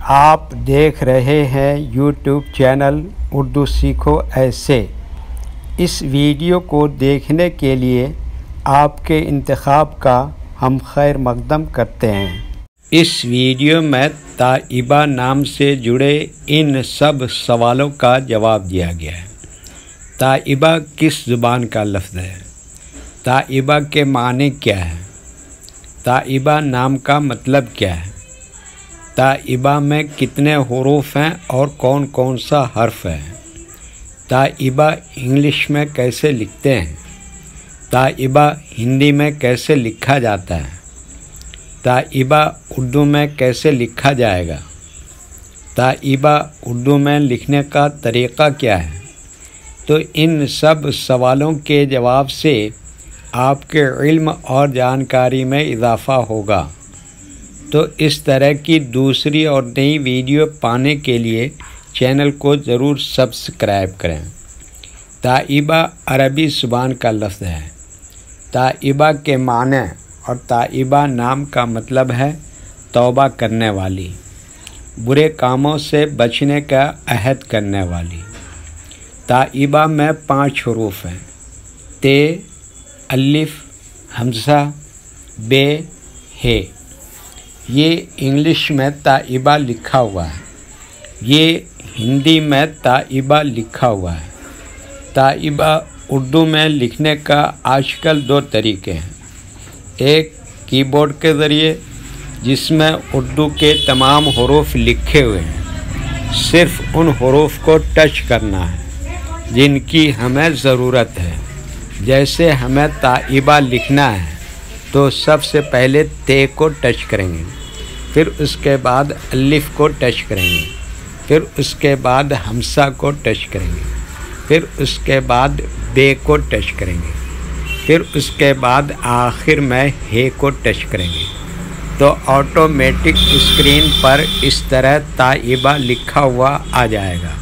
आप देख रहे हैं यूट्यूब चैनल उर्दू सीखो ऐसे। इस वीडियो को देखने के लिए आपके इंतखाब का हम खैर मकदम करते हैं। इस वीडियो में ताइबा नाम से जुड़े इन सब सवालों का जवाब दिया गया है। ताइबा किस ज़ुबान का लफ्ज़ है? ताइबा के माने क्या है? ताइबा नाम का मतलब क्या है? ताइबा में कितने हुरूफ हैं और कौन कौन सा हर्फ है? ताइबा इंग्लिश में कैसे लिखते हैं? ताइबा हिंदी में कैसे लिखा जाता है? ताइबा उर्दू में कैसे लिखा जाएगा? ताइबा उर्दू में लिखने का तरीक़ा क्या है? तो इन सब सवालों के जवाब से आपके इल्म और जानकारी में इजाफ़ा होगा। तो इस तरह की दूसरी और नई वीडियो पाने के लिए चैनल को ज़रूर सब्सक्राइब करें। ताइबा अरबी ज़ुबान का लफ्ज़ है। ताइबा के माने और ताइबा नाम का मतलब है तौबा करने वाली, बुरे कामों से बचने का अहद करने वाली। ताइबा में 5 हुरूफ हैं: ते, अलिफ, हमज़ा, बे, हे। ये इंग्लिश में ताइबा लिखा हुआ है, ये हिंदी में ताइबा लिखा हुआ है। ताइबा उर्दू में लिखने का आजकल 2 तरीके हैं। एक कीबोर्ड के ज़रिए, जिसमें उर्दू के तमाम हुरूफ लिखे हुए हैं, सिर्फ़ उन हुरूफ को टच करना है जिनकी हमें ज़रूरत है। जैसे हमें ताइबा लिखना है तो सबसे पहले ते को टच करेंगे, फिर उसके बाद अलिफ को टच करेंगे, फिर उसके बाद हमसा को टच करेंगे, फिर उसके बाद बे को टच करेंगे, फिर उसके बाद आखिर में हे को टच करेंगे। तो ऑटोमेटिक स्क्रीन पर इस तरह ताइबा लिखा हुआ आ जाएगा।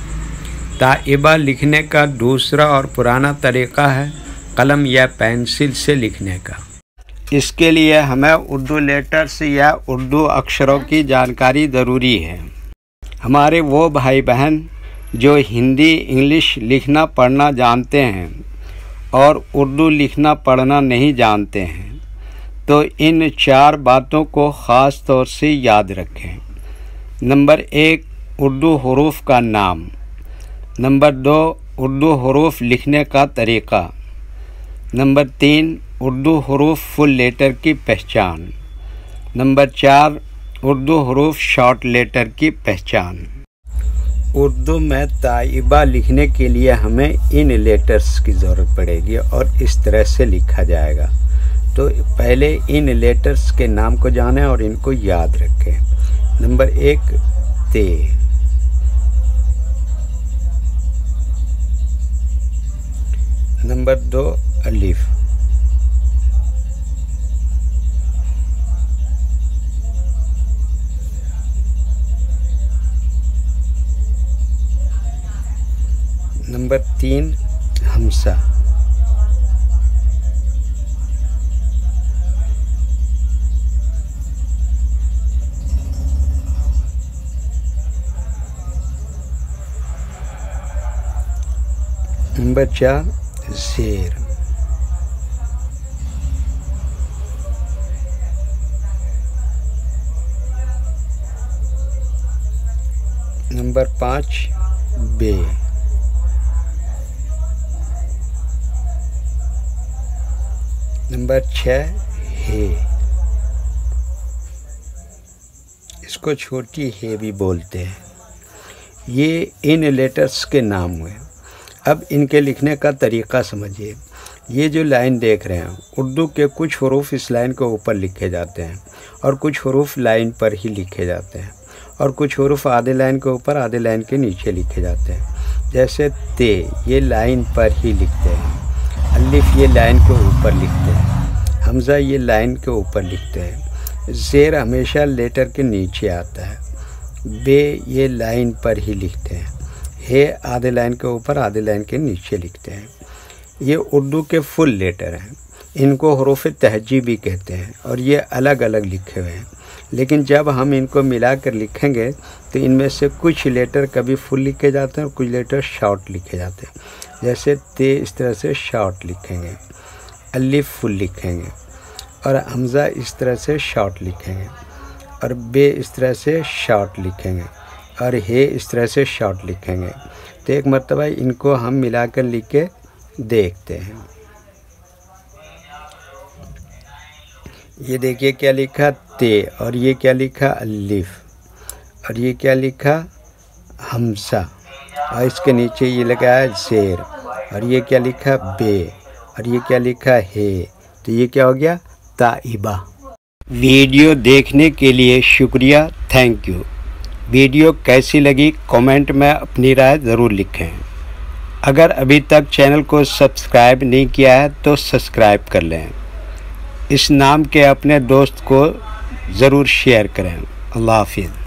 ताइबा लिखने का दूसरा और पुराना तरीक़ा है कलम या पेंसिल से लिखने का। इसके लिए हमें उर्दू लेटर्स या उर्दू अक्षरों की जानकारी ज़रूरी है। हमारे वो भाई बहन जो हिंदी इंग्लिश लिखना पढ़ना जानते हैं और उर्दू लिखना पढ़ना नहीं जानते हैं, तो इन 4 बातों को ख़ास तौर से याद रखें। नंबर 1, उर्दू हुरूफ का नाम। नंबर 2, उर्दू हुरूफ लिखने का तरीक़ा। नंबर 3, उर्दू हुरूफ फुल लेटर की पहचान। नंबर 4, उर्दू हुरूफ शॉर्ट लेटर की पहचान। उर्दू में ताइबा लिखने के लिए हमें इन लेटर्स की ज़रूरत पड़ेगी और इस तरह से लिखा जाएगा। तो पहले इन लेटर्स के नाम को जानें और इनको याद रखें। नंबर 1, ते। नंबर 2, अलिफ। नंबर 3, हमसा। नंबर 4, ज़ेर। नंबर 5, बे। नंबर 6, हे। इसको छोटी हे भी बोलते हैं। ये इन लेटर्स के नाम हुए। अब इनके लिखने का तरीक़ा समझिए। ये जो लाइन देख रहे हैं, उर्दू के कुछ हुरूफ इस लाइन के ऊपर लिखे जाते हैं और कुछ हुरूफ लाइन पर ही लिखे जाते हैं और कुछ हुरूफ आधे लाइन के ऊपर आधे लाइन के नीचे लिखे जाते हैं। जैसे ते, ये लाइन पर ही लिखते हैं। अलिफ ये लाइन के ऊपर लिखते हैं। हमज़ा ये लाइन के ऊपर लिखते हैं। ज़ेर हमेशा लेटर के नीचे आता है। बे ये लाइन पर ही लिखते हैं। हे आधे लाइन के ऊपर आधे लाइन के नीचे लिखते हैं। ये उर्दू के फुल लेटर हैं। इनको हुरूफ तहजी भी कहते हैं और ये अलग अलग लिखे हुए हैं। लेकिन जब हम इनको मिलाकर लिखेंगे तो इनमें से कुछ लेटर कभी फुल लिखे जाते हैं और कुछ लेटर शॉर्ट लिखे जाते हैं। जैसे ते इस तरह से शॉर्ट लिखेंगे, अलिफ फुल लिखेंगे, और हमज़ा इस तरह से शॉर्ट लिखेंगे, और बे इस तरह से शॉर्ट लिखेंगे, और हे इस तरह से शॉर्ट लिखेंगे। तो एक मरतबा इनको हम मिलाकर लिख के देखते हैं। ये देखिए क्या लिखा ते, और ये क्या लिखा अलिफ, और ये क्या लिखा हमसा, और इसके नीचे ये लगा है ज़ेर, और ये क्या लिखा बे, और ये क्या लिखा है। तो ये क्या हो गया ताइबा। वीडियो देखने के लिए शुक्रिया, थैंक यू। वीडियो कैसी लगी कमेंट में अपनी राय ज़रूर लिखें। अगर अभी तक चैनल को सब्सक्राइब नहीं किया है तो सब्सक्राइब कर लें। इस नाम के अपने दोस्त को ज़रूर शेयर करें। अल्लाह हाफिज़।